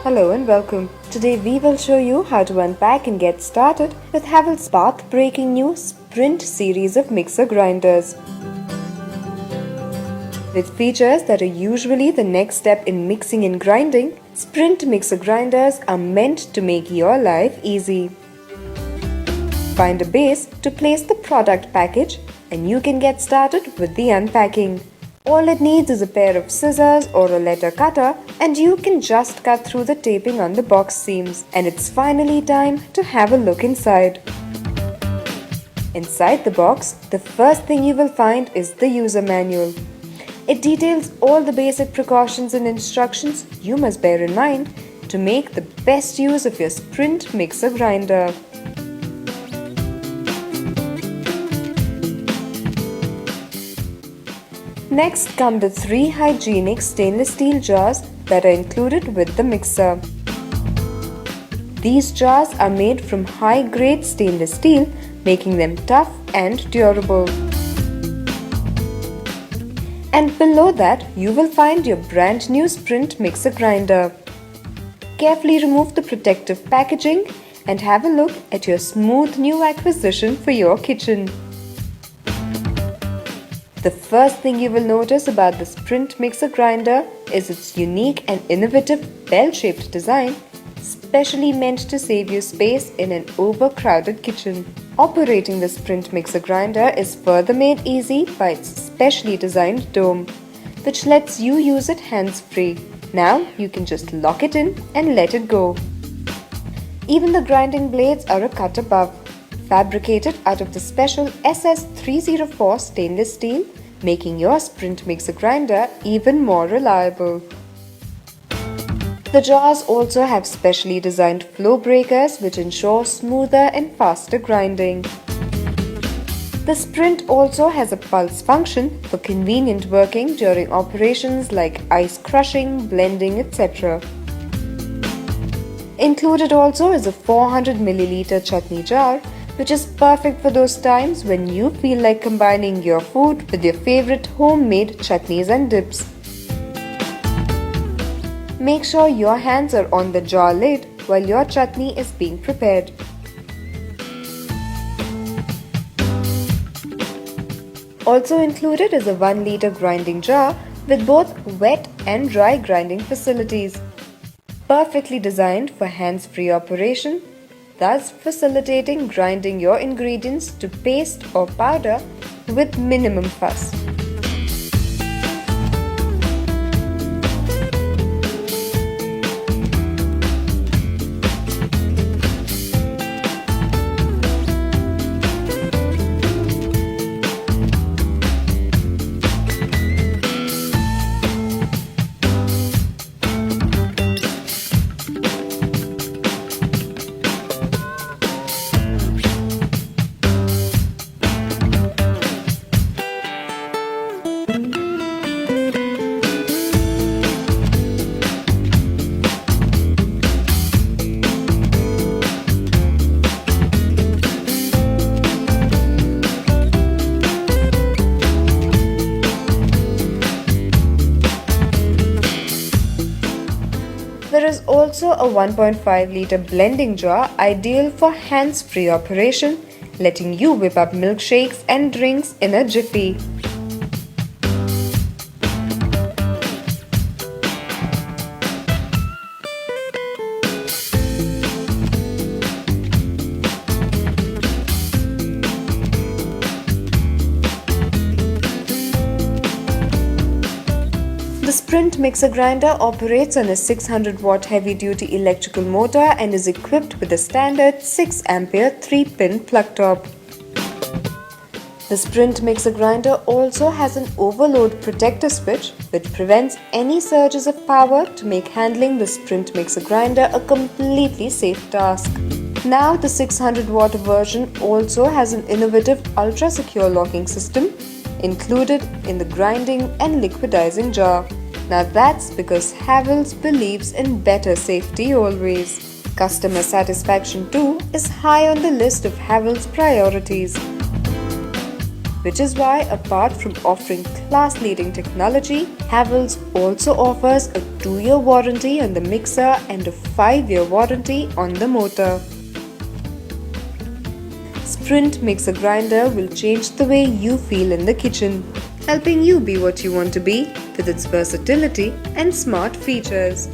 Hello and welcome. Today we will show you how to unpack and get started with Havells' path-breaking new Sprint series of mixer grinders. With features that are usually the next step in mixing and grinding, Sprint mixer grinders are meant to make your life easy. Find a base to place the product package and you can get started with the unpacking. All it needs is a pair of scissors or a letter cutter and you can just cut through the taping on the box seams. And it's finally time to have a look inside. Inside the box, the first thing you will find is the user manual. It details all the basic precautions and instructions you must bear in mind to make the best use of your Sprint mixer grinder. Next come the 3 hygienic stainless steel jars that are included with the mixer. These jars are made from high-grade stainless steel, making them tough and durable. And below that, you will find your brand new Sprint mixer grinder. Carefully remove the protective packaging and have a look at your smooth new acquisition for your kitchen. The first thing you will notice about the Sprint mixer grinder is its unique and innovative bell-shaped design, specially meant to save you space in an overcrowded kitchen. Operating the Sprint mixer grinder is further made easy by its specially designed dome, which lets you use it hands-free. Now you can just lock it in and let it go. Even the grinding blades are a cut above, fabricated out of the special SS304 stainless steel, making your Sprint mixer grinder even more reliable. The jars also have specially designed flow breakers which ensure smoother and faster grinding. The Sprint also has a pulse function for convenient working during operations like ice crushing, blending, etc. Included also is a 400 ml chutney jar, which is perfect for those times when you feel like combining your food with your favorite homemade chutneys and dips. Make sure your hands are on the jar lid while your chutney is being prepared. Also included is a 1 liter grinding jar with both wet and dry grinding facilities. Perfectly designed for hands-free operation, thus facilitating grinding your ingredients to paste or powder with minimum fuss. There is also a 1.5 liter blending jar ideal for hands-free operation, letting you whip up milkshakes and drinks in a jiffy. The Sprint mixer grinder operates on a 600 watt heavy duty electrical motor and is equipped with a standard 6 ampere 3-pin plug top. The Sprint mixer grinder also has an overload protector switch which prevents any surges of power to make handling the Sprint mixer grinder a completely safe task. Now the 600 watt version also has an innovative ultra secure locking system included in the grinding and liquidizing jar. Now that's because Havells believes in better safety always. Customer satisfaction too is high on the list of Havells priorities. Which is why, apart from offering class-leading technology, Havells also offers a 2-year warranty on the mixer and a 5-year warranty on the motor. Sprint mixer grinder will change the way you feel in the kitchen, helping you be what you want to be with its versatility and smart features.